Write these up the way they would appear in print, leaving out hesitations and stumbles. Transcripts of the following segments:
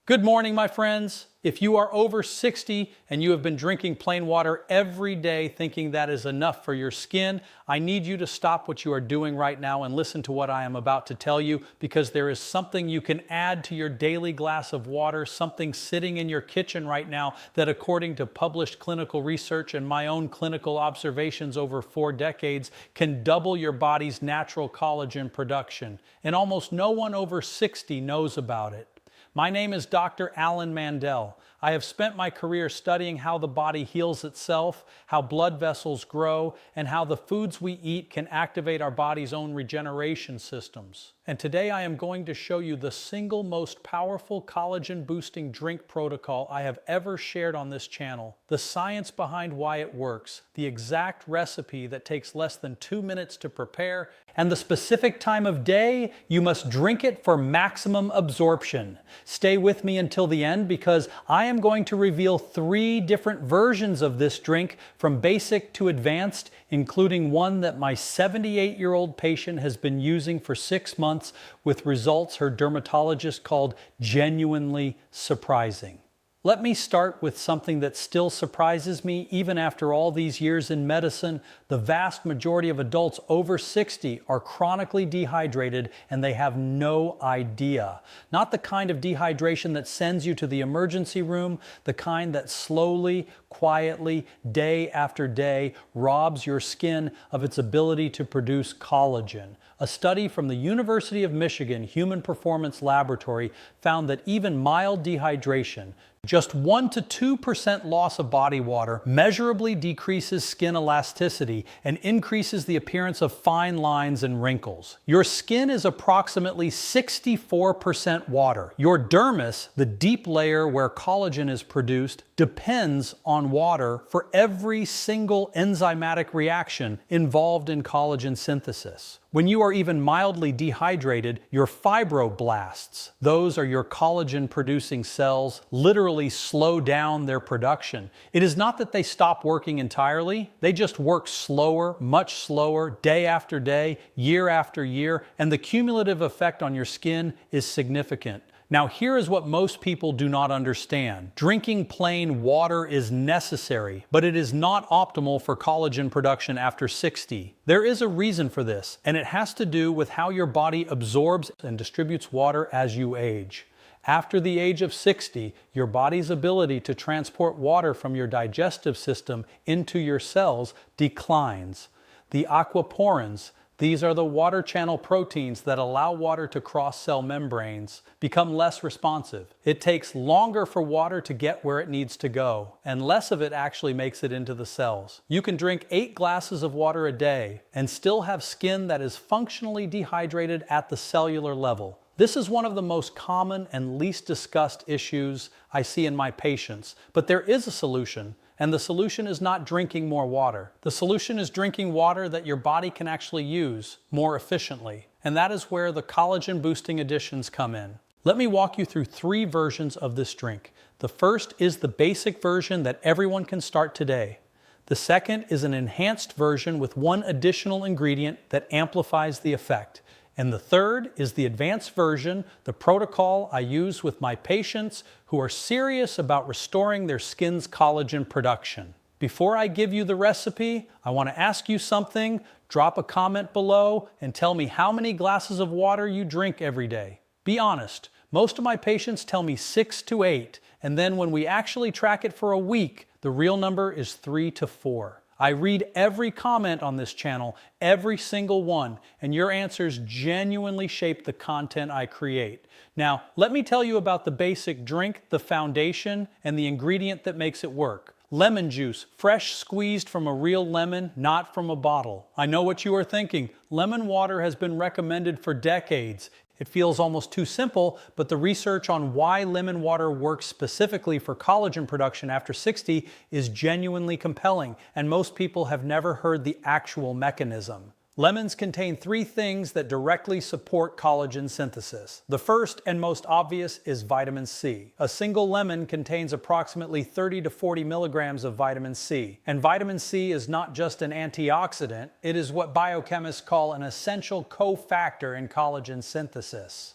Good morning, my friends. If you are over 60 and you have been drinking plain water every day thinking that is enough for your skin, I need you to stop what you are doing right now and listen to what I am about to tell you, because there is something you can add to your daily glass of water, something sitting in your kitchen right now that, according to published clinical research and my own clinical observations over 4 decades, can double your body's natural collagen production. And almost no one over 60 knows about it. My name is Dr. Alan Mandell. I have spent my career studying how the body heals itself, how blood vessels grow, and how the foods we eat can activate our body's own regeneration systems. And today I am going to show you the single most powerful collagen-boosting drink protocol I have ever shared on this channel, the science behind why it works, the exact recipe that takes less than 2 minutes to prepare, and the specific time of day you must drink it for maximum absorption. Stay with me until the end, because I am going to reveal 3 different versions of this drink, from basic to advanced, including one that my 78-year-old patient has been using for 6 months with results her dermatologist called genuinely surprising. Let me start with something that still surprises me even after all these years in medicine. The vast majority of adults over 60 are chronically dehydrated, and they have no idea. Not the kind of dehydration that sends you to the emergency room, the kind that slowly, quietly, day after day, robs your skin of its ability to produce collagen. A study from the University of Michigan Human Performance Laboratory found that even mild dehydration, just 1 to 2% loss of body water, measurably decreases skin elasticity and increases the appearance of fine lines and wrinkles. Your skin is approximately 64% water. Your dermis, the deep layer where collagen is produced, depends on water for every single enzymatic reaction involved in collagen synthesis. When you are even mildly dehydrated, your fibroblasts, those are your collagen-producing cells, literally slow down their production. It is not that they stop working entirely, they just work slower, much slower, day after day, year after year, and the cumulative effect on your skin is significant. Now, here is what most people do not understand. Drinking plain water is necessary, but it is not optimal for collagen production after 60. There is a reason for this, and it has to do with how your body absorbs and distributes water as you age. After the age of 60, your body's ability to transport water from your digestive system into your cells declines. The aquaporins, these are the water channel proteins that allow water to cross cell membranes, become less responsive. It takes longer for water to get where it needs to go, and less of it actually makes it into the cells. You can drink 8 glasses of water a day and still have skin that is functionally dehydrated at the cellular level. This is one of the most common and least discussed issues I see in my patients, but there is a solution. And the solution is not drinking more water. The solution is drinking water that your body can actually use more efficiently. And that is where the collagen boosting additions come in. Let me walk you through 3 versions of this drink. The first is the basic version that everyone can start today. The second is an enhanced version with 1 additional ingredient that amplifies the effect. And the third is the advanced version, the protocol I use with my patients who are serious about restoring their skin's collagen production. Before I give you the recipe, I want to ask you something. Drop a comment below and tell me how many glasses of water you drink every day. Be honest. Most of my patients tell me 6 to 8, and then when we actually track it for a week, the real number is 3 to 4. I read every comment on this channel, every single one, and your answers genuinely shape the content I create. Now, let me tell you about the basic drink, the foundation, and the ingredient that makes it work. Lemon juice, fresh squeezed from a real lemon, not from a bottle. I know what you are thinking. Lemon water has been recommended for decades. It feels almost too simple, but the research on why lemon water works specifically for collagen production after 60 is genuinely compelling, and most people have never heard the actual mechanism. Lemons contain 3 things that directly support collagen synthesis. The first and most obvious is vitamin C. A single lemon contains approximately 30 to 40 milligrams of vitamin C. And vitamin C is not just an antioxidant, it is what biochemists call an essential cofactor in collagen synthesis.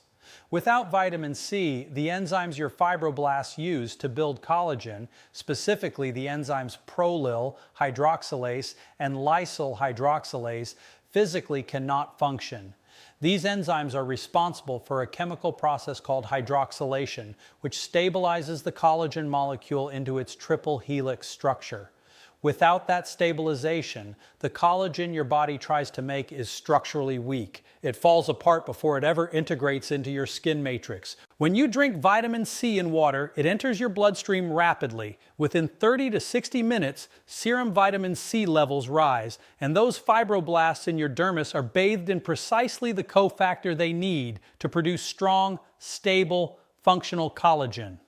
Without vitamin C, the enzymes your fibroblasts use to build collagen, specifically the enzymes prolyl hydroxylase and lysyl hydroxylase, physically cannot function. These enzymes are responsible for a chemical process called hydroxylation, which stabilizes the collagen molecule into its triple helix structure. Without that stabilization, the collagen your body tries to make is structurally weak. It falls apart before it ever integrates into your skin matrix. When you drink vitamin C in water, it enters your bloodstream rapidly. Within 30 to 60 minutes, serum vitamin C levels rise, and those fibroblasts in your dermis are bathed in precisely the cofactor they need to produce strong, stable, functional collagen.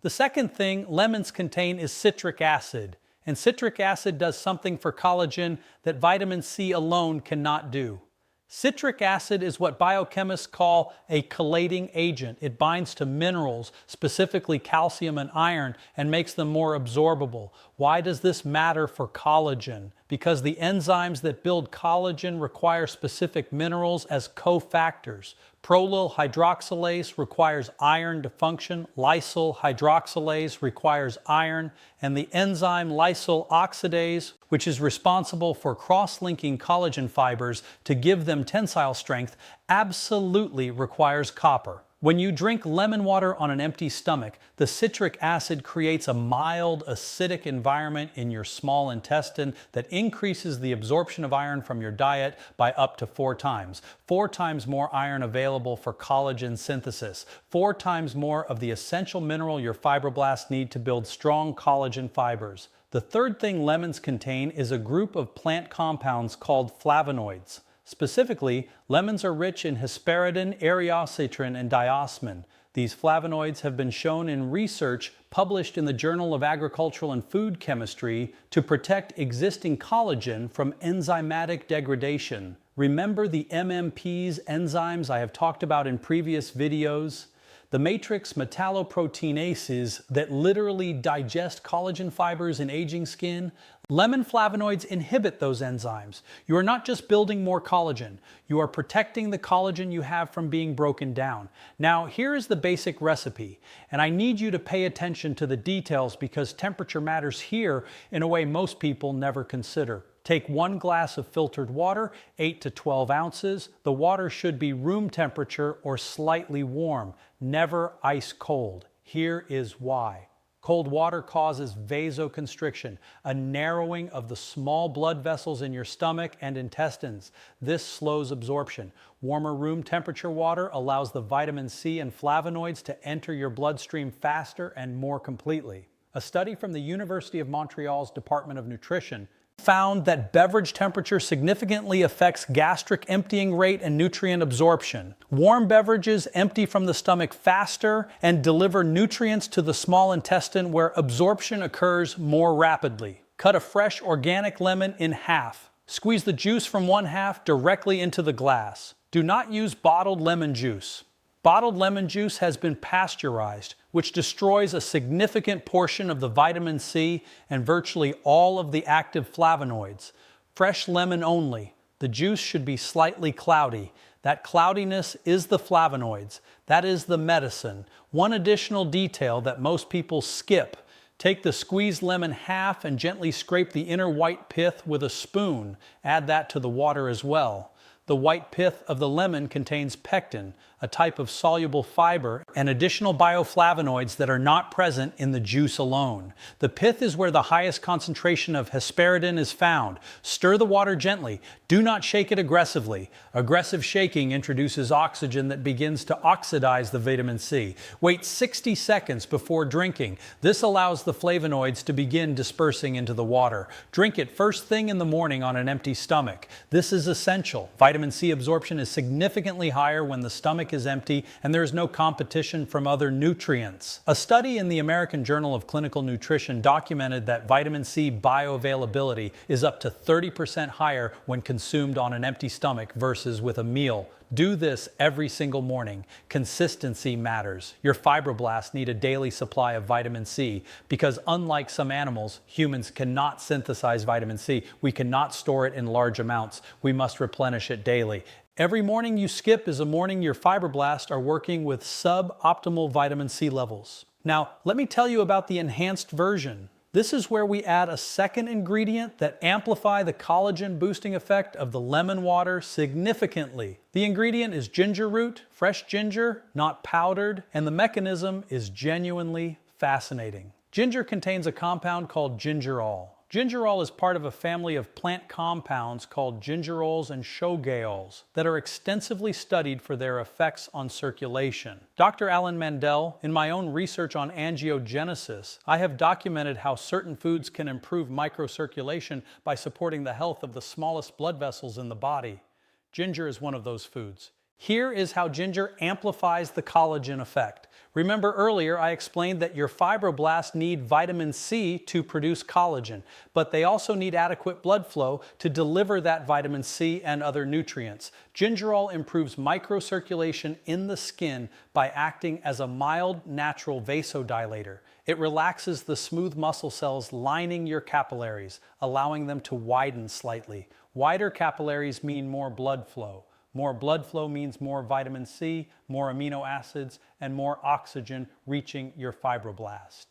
The second thing lemons contain is citric acid. And citric acid does something for collagen that vitamin C alone cannot do. Citric acid is what biochemists call a chelating agent. It binds to minerals, specifically calcium and iron, and makes them more absorbable. Why does this matter for collagen? Because the enzymes that build collagen require specific minerals as cofactors. Prolyl hydroxylase requires iron to function, lysyl hydroxylase requires iron, and the enzyme lysyl oxidase, which is responsible for cross-linking collagen fibers to give them tensile strength, absolutely requires copper. When you drink lemon water on an empty stomach, the citric acid creates a mild, acidic environment in your small intestine that increases the absorption of iron from your diet by up to 4 times. 4 times more iron available for collagen synthesis. 4 times more of the essential mineral your fibroblasts need to build strong collagen fibers. The third thing lemons contain is a group of plant compounds called flavonoids. Specifically, lemons are rich in hesperidin, eriocitrin, and diosmin. These flavonoids have been shown in research published in the Journal of Agricultural and Food Chemistry to protect existing collagen from enzymatic degradation. Remember the MMPs, enzymes I have talked about in previous videos? The matrix metalloproteinases that literally digest collagen fibers in aging skin, lemon flavonoids inhibit those enzymes. You are not just building more collagen, you are protecting the collagen you have from being broken down. Now, here is the basic recipe, and I need you to pay attention to the details because temperature matters here in a way most people never consider. Take 1 glass of filtered water, 8 to 12 ounces. The water should be room temperature or slightly warm, never ice cold. Here is why. Cold water causes vasoconstriction, a narrowing of the small blood vessels in your stomach and intestines. This slows absorption. Warmer room temperature water allows the vitamin C and flavonoids to enter your bloodstream faster and more completely. A study from the University of Montreal's Department of Nutrition found that beverage temperature significantly affects gastric emptying rate and nutrient absorption. Warm beverages empty from the stomach faster and deliver nutrients to the small intestine where absorption occurs more rapidly. Cut a fresh organic lemon in half. Squeeze the juice from 1/2 directly into the glass. Do not use bottled lemon juice. Bottled lemon juice has been pasteurized, which destroys a significant portion of the vitamin C and virtually all of the active flavonoids. Fresh lemon only. The juice should be slightly cloudy. That cloudiness is the flavonoids. That is the medicine. One additional detail that most people skip. Take the squeezed lemon half and gently scrape the inner white pith with a spoon. Add that to the water as well. The white pith of the lemon contains pectin, a type of soluble fiber, and additional bioflavonoids that are not present in the juice alone. The pith is where the highest concentration of hesperidin is found. Stir the water gently. Do not shake it aggressively. Aggressive shaking introduces oxygen that begins to oxidize the vitamin C. Wait 60 seconds before drinking. This allows the flavonoids to begin dispersing into the water. Drink it first thing in the morning on an empty stomach. This is essential. Vitamin C absorption is significantly higher when the stomach is empty and there is no competition from other nutrients. A study in the American Journal of Clinical Nutrition documented that vitamin C bioavailability is up to 30% higher when consumed on an empty stomach versus with a meal. Do this every single morning. Consistency matters. Your fibroblasts need a daily supply of vitamin C because unlike some animals, humans cannot synthesize vitamin C. We cannot store it in large amounts. We must replenish it daily. Every morning you skip is a morning your fibroblasts are working with suboptimal vitamin C levels. Now, let me tell you about the enhanced version. This is where we add a second ingredient that amplifies the collagen boosting effect of the lemon water significantly. The ingredient is ginger root, fresh ginger, not powdered, and the mechanism is genuinely fascinating. Ginger contains a compound called gingerol. Gingerol is part of a family of plant compounds called gingerols and shogaols that are extensively studied for their effects on circulation. Dr. Alan Mandell, in my own research on angiogenesis, I have documented how certain foods can improve microcirculation by supporting the health of the smallest blood vessels in the body. Ginger is one of those foods. Here is how ginger amplifies the collagen effect. Remember earlier I explained that your fibroblasts need vitamin C to produce collagen, but they also need adequate blood flow to deliver that vitamin C and other nutrients. Gingerol improves microcirculation in the skin by acting as a mild natural vasodilator. It relaxes the smooth muscle cells lining your capillaries, allowing them to widen slightly. Wider capillaries mean more blood flow. More blood flow means more vitamin C, more amino acids, and more oxygen reaching your fibroblast.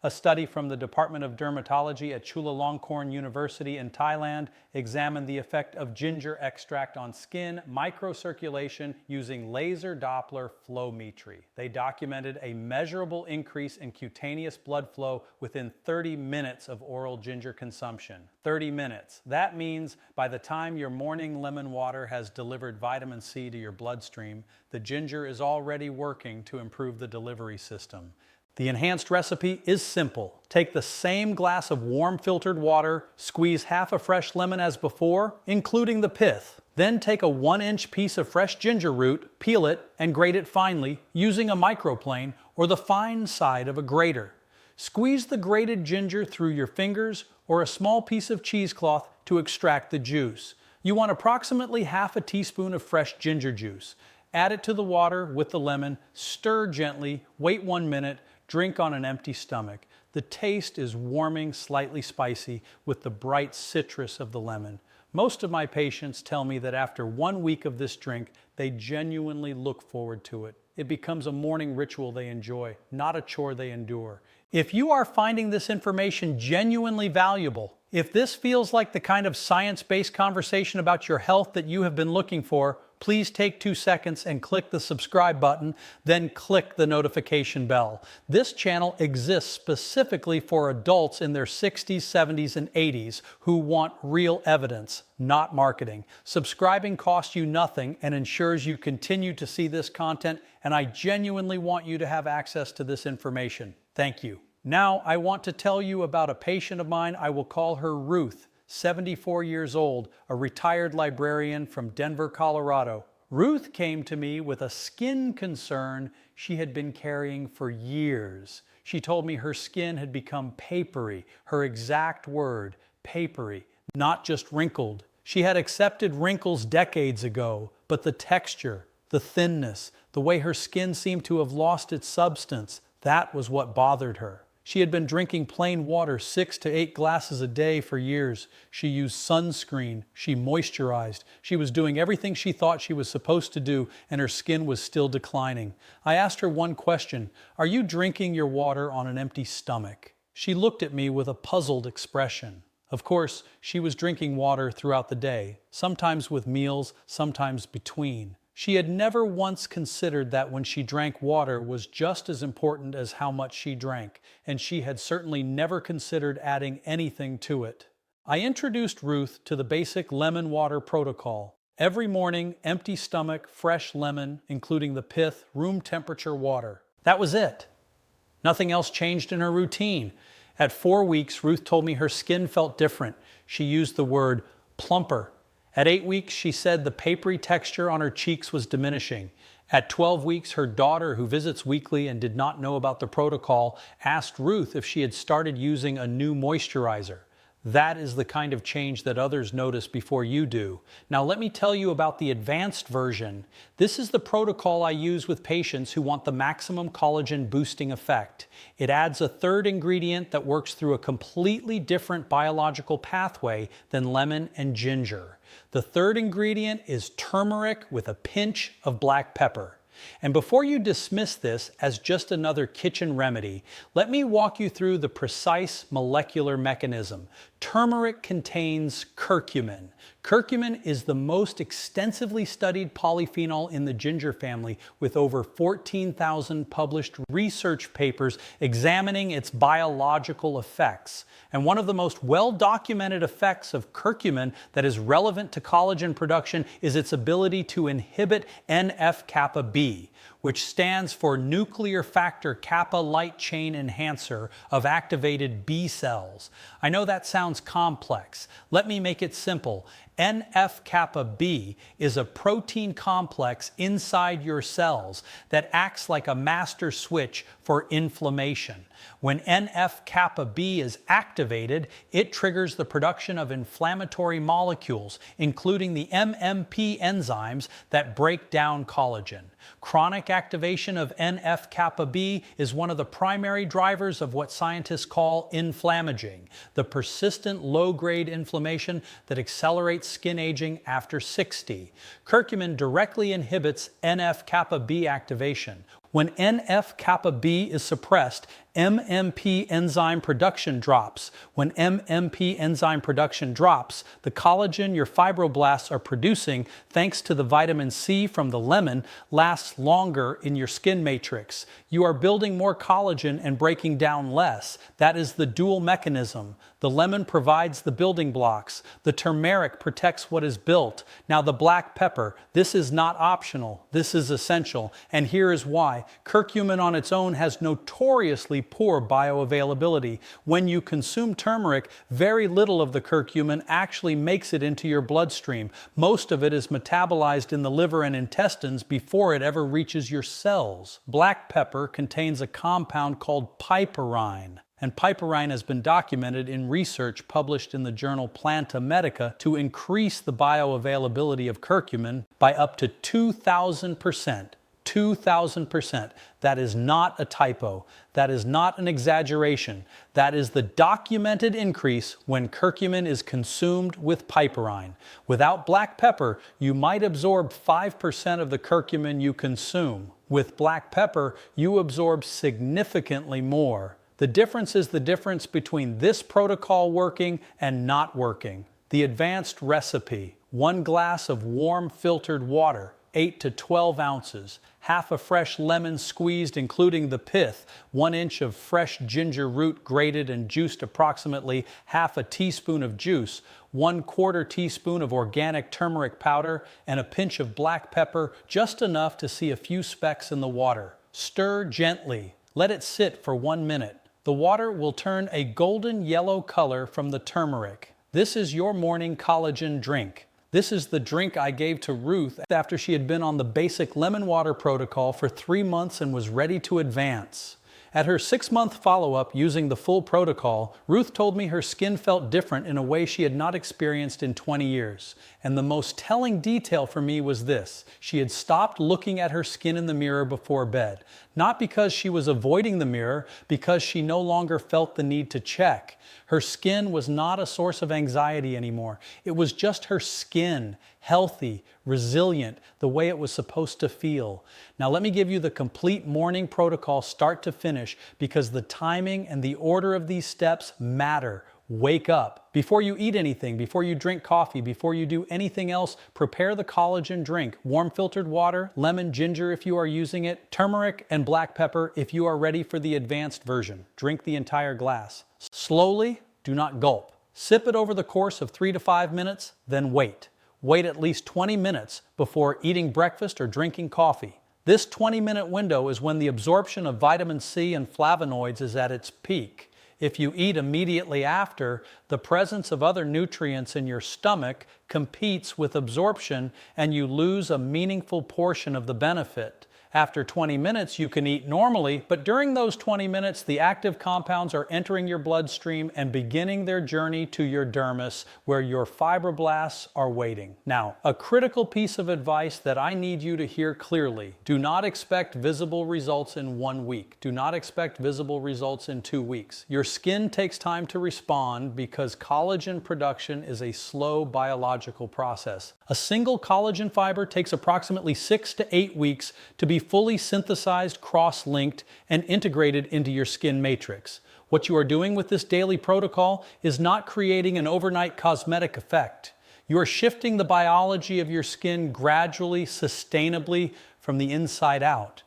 A study from the Department of Dermatology at Chulalongkorn University in Thailand examined the effect of ginger extract on skin microcirculation using laser Doppler flowmetry. They documented a measurable increase in cutaneous blood flow within 30 minutes of oral ginger consumption. 30 minutes. That means by the time your morning lemon water has delivered vitamin C to your bloodstream, the ginger is already working to improve the delivery system. The enhanced recipe is simple. Take the same glass of warm filtered water, squeeze half a fresh lemon as before, including the pith. Then take a 1-inch piece of fresh ginger root, peel it, and grate it finely using a microplane or the fine side of a grater. Squeeze the grated ginger through your fingers or a small piece of cheesecloth to extract the juice. You want approximately half a teaspoon of fresh ginger juice. Add it to the water with the lemon, stir gently, wait 1 minute, drink on an empty stomach. The taste is warming, slightly spicy with the bright citrus of the lemon. Most of my patients tell me that after 1 week of this drink, they genuinely look forward to it. It becomes a morning ritual they enjoy, not a chore they endure. If you are finding this information genuinely valuable, if this feels like the kind of science-based conversation about your health that you have been looking for, please take 2 seconds and click the subscribe button, then click the notification bell. This channel exists specifically for adults in their 60s, 70s, and 80s who want real evidence, not marketing. Subscribing costs you nothing and ensures you continue to see this content, and I genuinely want you to have access to this information. Thank you. Now, I want to tell you about a patient of mine. I will call her Ruth. 74 years old, a retired librarian from Denver, Colorado. Ruth came to me with a skin concern she had been carrying for years. She told me her skin had become papery, her exact word, papery, not just wrinkled. She had accepted wrinkles decades ago, but the texture, the thinness, the way her skin seemed to have lost its substance, that was what bothered her. She had been drinking plain water 6 to 8 glasses a day for years. She used sunscreen. She moisturized. She was doing everything she thought she was supposed to do, and her skin was still declining. I asked her one question: "Are you drinking your water on an empty stomach?" She looked at me with a puzzled expression. Of course, she was drinking water throughout the day, sometimes with meals, sometimes between. She had never once considered that when she drank water was just as important as how much she drank, and she had certainly never considered adding anything to it. I introduced Ruth to the basic lemon water protocol. Every morning, empty stomach, fresh lemon, including the pith, room temperature water. That was it. Nothing else changed in her routine. At 4 weeks, Ruth told me her skin felt different. She used the word plumper. At 8 weeks, she said the papery texture on her cheeks was diminishing. At 12 weeks, her daughter, who visits weekly and did not know about the protocol, asked Ruth if she had started using a new moisturizer. That is the kind of change that others notice before you do. Now let me tell you about the advanced version. This is the protocol I use with patients who want the maximum collagen boosting effect. It adds a third ingredient that works through a completely different biological pathway than lemon and ginger. The third ingredient is turmeric with a pinch of black pepper. And before you dismiss this as just another kitchen remedy, let me walk you through the precise molecular mechanism. Turmeric contains curcumin. Curcumin is the most extensively studied polyphenol in the ginger family, with over 14,000 published research papers examining its biological effects. And one of the most well-documented effects of curcumin that is relevant to collagen production is its ability to inhibit NF-kappa B, which stands for nuclear factor kappa light chain enhancer of activated B cells. I know that sounds complex. Let me make it simple. NF-kappa B is a protein complex inside your cells that acts like a master switch for inflammation. When NF-kappa B is activated, it triggers the production of inflammatory molecules, including the MMP enzymes that break down collagen. Chronic activation of NF-kappa B is one of the primary drivers of what scientists call inflammaging, the persistent low-grade inflammation that accelerates skin aging after 60. Curcumin directly inhibits NF-kappa B activation. When NF-kappa B is suppressed, MMP enzyme production drops. When MMP enzyme production drops, the collagen your fibroblasts are producing, thanks to the vitamin C from the lemon, lasts longer in your skin matrix. You are building more collagen and breaking down less. That is the dual mechanism. The lemon provides the building blocks. The turmeric protects what is built. Now the black pepper, this is not optional. This is essential. And here is why. Curcumin on its own has notoriously poor bioavailability. When you consume turmeric, very little of the curcumin actually makes it into your bloodstream. Most of it is metabolized in the liver and intestines before it ever reaches your cells. Black pepper contains a compound called piperine. And piperine has been documented in research published in the journal Planta Medica to increase the bioavailability of curcumin by up to 2,000%. 2,000%. That is not a typo. That is not an exaggeration. That is the documented increase when curcumin is consumed with piperine. Without black pepper, you might absorb 5% of the curcumin you consume. With black pepper, you absorb significantly more. The difference is the difference between this protocol working and not working. The advanced recipe: 1 glass of warm filtered water, 8 to 12 ounces, half a fresh lemon squeezed including the pith, 1 inch of fresh ginger root grated and juiced, approximately half a teaspoon of juice, 1/4 teaspoon of organic turmeric powder, and a pinch of black pepper, just enough to see a few specks in the water. Stir gently. Let it sit for 1 minute. The water will turn a golden yellow color from the turmeric. This is your morning collagen drink. This is the drink I gave to Ruth after she had been on the basic lemon water protocol for 3 months and was ready to advance. At her 6-month follow-up using the full protocol, Ruth told me her skin felt different in a way she had not experienced in 20 years. And the most telling detail for me was this: she had stopped looking at her skin in the mirror before bed. Not because she was avoiding the mirror, because she no longer felt the need to check. Her skin was not a source of anxiety anymore. It was just her skin, healthy, resilient, the way it was supposed to feel. Now let me give you the complete morning protocol start to finish, because the timing and the order of these steps matter. Wake up. Before you eat anything, before you drink coffee, before you do anything else, prepare the collagen drink. Warm filtered water, lemon, ginger if you are using it, turmeric and black pepper if you are ready for the advanced version. Drink the entire glass. Slowly, do not gulp. Sip it over the course of 3 to 5 minutes, then wait. Wait at least 20 minutes before eating breakfast or drinking coffee. This 20-minute window is when the absorption of vitamin C and flavonoids is at its peak. If you eat immediately after, the presence of other nutrients in your stomach competes with absorption and you lose a meaningful portion of the benefit. After 20 minutes, you can eat normally, but during those 20 minutes, the active compounds are entering your bloodstream and beginning their journey to your dermis, where your fibroblasts are waiting. Now, a critical piece of advice that I need you to hear clearly: do not expect visible results in 1 week. Do not expect visible results in 2 weeks. Your skin takes time to respond because collagen production is a slow biological process. A single collagen fiber takes approximately 6 to 8 weeks to be fully synthesized, cross-linked, and integrated into your skin matrix. What you are doing with this daily protocol is not creating an overnight cosmetic effect. You are shifting the biology of your skin gradually, sustainably, from the inside out.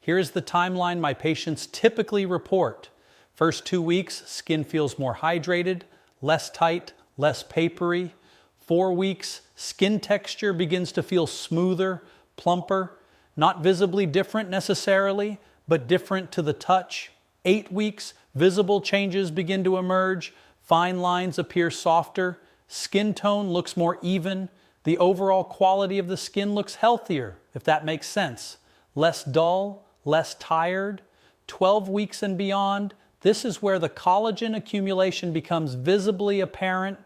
Here's the timeline my patients typically report. First 2 weeks, skin feels more hydrated, less tight, less papery. 4 weeks, skin texture begins to feel smoother, plumper, not visibly different necessarily, but different to the touch. 8 weeks, visible changes begin to emerge. Fine lines appear softer. Skin tone looks more even. The overall quality of the skin looks healthier, if that makes sense. Less dull, less tired. 12 weeks and beyond, this is where the collagen accumulation becomes visibly apparent.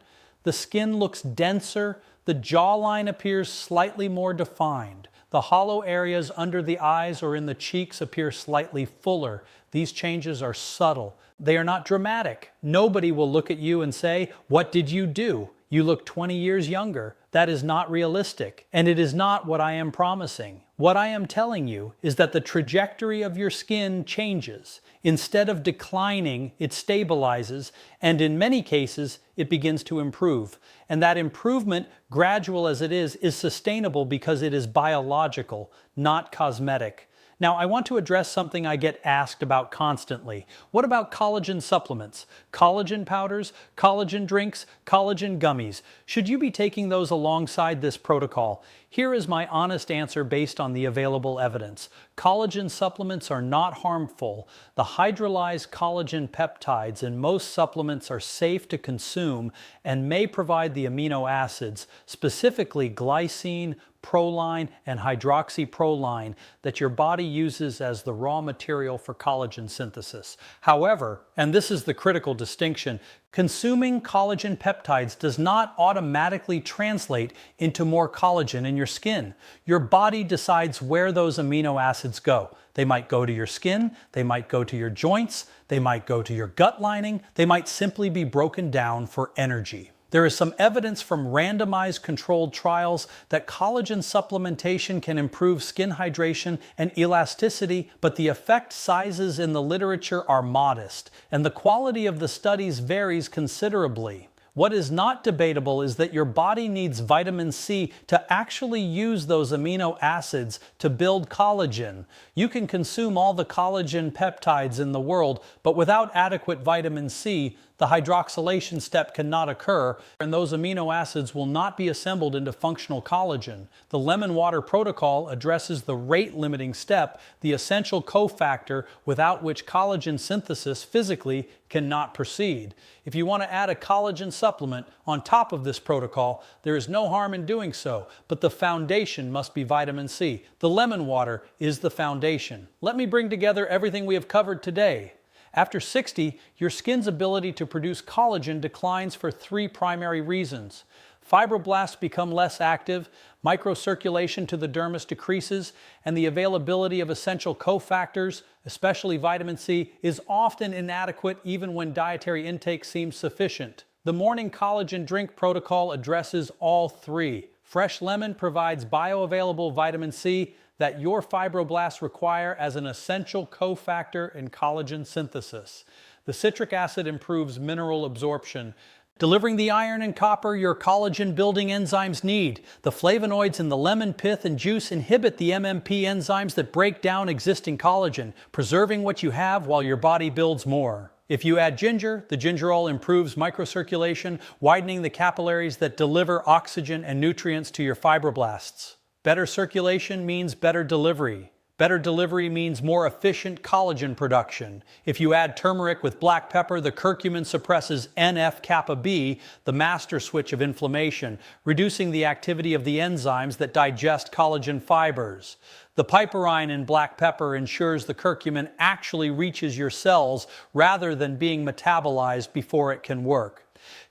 The skin looks denser. The jawline appears slightly more defined. The hollow areas under the eyes or in the cheeks appear slightly fuller. These changes are subtle. They are not dramatic. Nobody will look at you and say, "What did you do? You look 20 years younger." That is not realistic, and it is not what I am promising. What I am telling you is that the trajectory of your skin changes. Instead of declining, it stabilizes, and in many cases, it begins to improve. And that improvement, gradual as it is sustainable because it is biological, not cosmetic. Now, I want to address something I get asked about constantly. What about collagen supplements? Collagen powders, collagen drinks, collagen gummies. Should you be taking those alongside this protocol? Here is my honest answer based on the available evidence. Collagen supplements are not harmful. The hydrolyzed collagen peptides in most supplements are safe to consume and may provide the amino acids, specifically glycine, proline, and hydroxyproline, that your body uses as the raw material for collagen synthesis. However, and this is the critical distinction, consuming collagen peptides does not automatically translate into more collagen in your skin. Your body decides where those amino acids go. They might go to your skin, they might go to your joints, they might go to your gut lining, they might simply be broken down for energy. There is some evidence from randomized controlled trials that collagen supplementation can improve skin hydration and elasticity, but the effect sizes in the literature are modest, and the quality of the studies varies considerably. What is not debatable is that your body needs vitamin C to actually use those amino acids to build collagen. You can consume all the collagen peptides in the world, but without adequate vitamin C, the hydroxylation step cannot occur, and those amino acids will not be assembled into functional collagen. The lemon water protocol addresses the rate-limiting step, the essential cofactor without which collagen synthesis physically cannot proceed. If you want to add a collagen supplement on top of this protocol, there is no harm in doing so, but the foundation must be vitamin C. The lemon water is the foundation. Let me bring together everything we have covered today. After 60, your skin's ability to produce collagen declines for 3 primary reasons. Fibroblasts become less active, microcirculation to the dermis decreases, and the availability of essential cofactors, especially vitamin C, is often inadequate even when dietary intake seems sufficient. The morning collagen drink protocol addresses all 3. Fresh lemon provides bioavailable vitamin C that your fibroblasts require as an essential cofactor in collagen synthesis. The citric acid improves mineral absorption, delivering the iron and copper your collagen-building enzymes need. The flavonoids in the lemon pith and juice inhibit the MMP enzymes that break down existing collagen, preserving what you have while your body builds more. If you add ginger, the gingerol improves microcirculation, widening the capillaries that deliver oxygen and nutrients to your fibroblasts. Better circulation means better delivery. Better delivery means more efficient collagen production. If you add turmeric with black pepper, the curcumin suppresses NF-kappa B, the master switch of inflammation, reducing the activity of the enzymes that digest collagen fibers. The piperine in black pepper ensures the curcumin actually reaches your cells rather than being metabolized before it can work.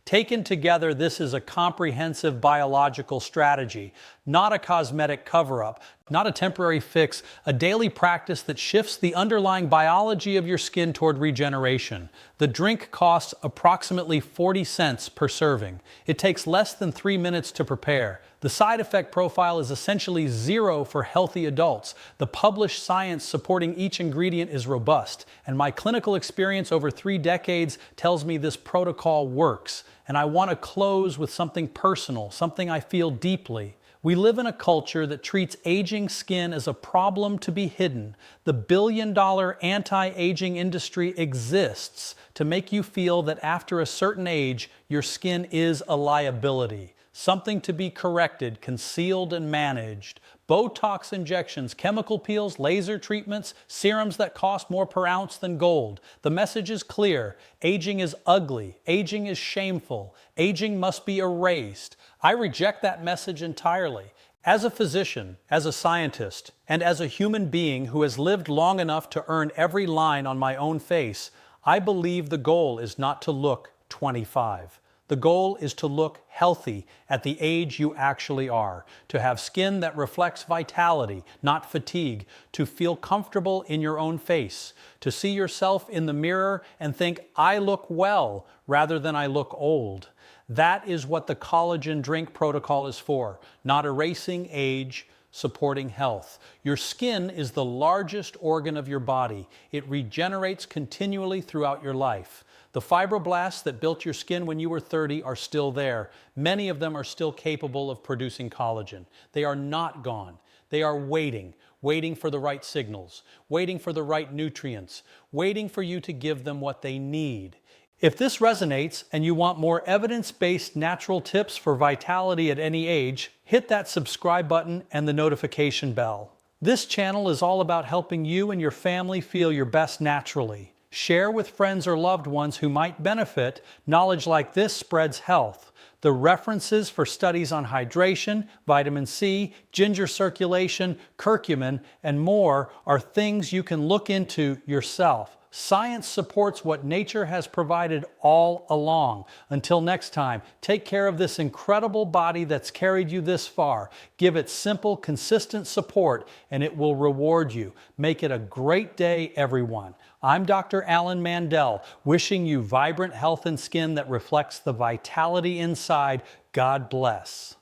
Taken together, this is a comprehensive biological strategy, not a cosmetic cover-up, not a temporary fix, a daily practice that shifts the underlying biology of your skin toward regeneration. The drink costs approximately 40 cents per serving. It takes less than 3 minutes to prepare. The side effect profile is essentially zero for healthy adults. The published science supporting each ingredient is robust, and my clinical experience over 3 decades tells me this protocol works. And I want to close with something personal, something I feel deeply. We live in a culture that treats aging skin as a problem to be hidden. The billion-dollar anti-aging industry exists to make you feel that after a certain age, your skin is a liability, something to be corrected, concealed, and managed. Botox injections, chemical peels, laser treatments, serums that cost more per ounce than gold. The message is clear. Aging is ugly. Aging is shameful. Aging must be erased. I reject that message entirely. As a physician, as a scientist, and as a human being who has lived long enough to earn every line on my own face, I believe the goal is not to look 25. The goal is to look healthy at the age you actually are, to have skin that reflects vitality, not fatigue, to feel comfortable in your own face, to see yourself in the mirror and think, I look well, rather than I look old. That is what the collagen drink protocol is for, not erasing age, supporting health. Your skin is the largest organ of your body. It regenerates continually throughout your life. The fibroblasts that built your skin when you were 30 are still there. Many of them are still capable of producing collagen. They are not gone. They are waiting for the right signals, waiting for the right nutrients, waiting for you to give them what they need. If this resonates and you want more evidence-based natural tips for vitality at any age, hit that subscribe button and the notification bell. This channel is all about helping you and your family feel your best naturally. Share with friends or loved ones who might benefit. Knowledge like this spreads health. The references for studies on hydration, vitamin C, ginger circulation, curcumin, and more are things you can look into yourself. Science supports what nature has provided all along. Until next time, take care of this incredible body that's carried you this far. Give it simple, consistent support, and it will reward you. Make it a great day, everyone. I'm Dr. Alan Mandell, wishing you vibrant health and skin that reflects the vitality inside. God bless.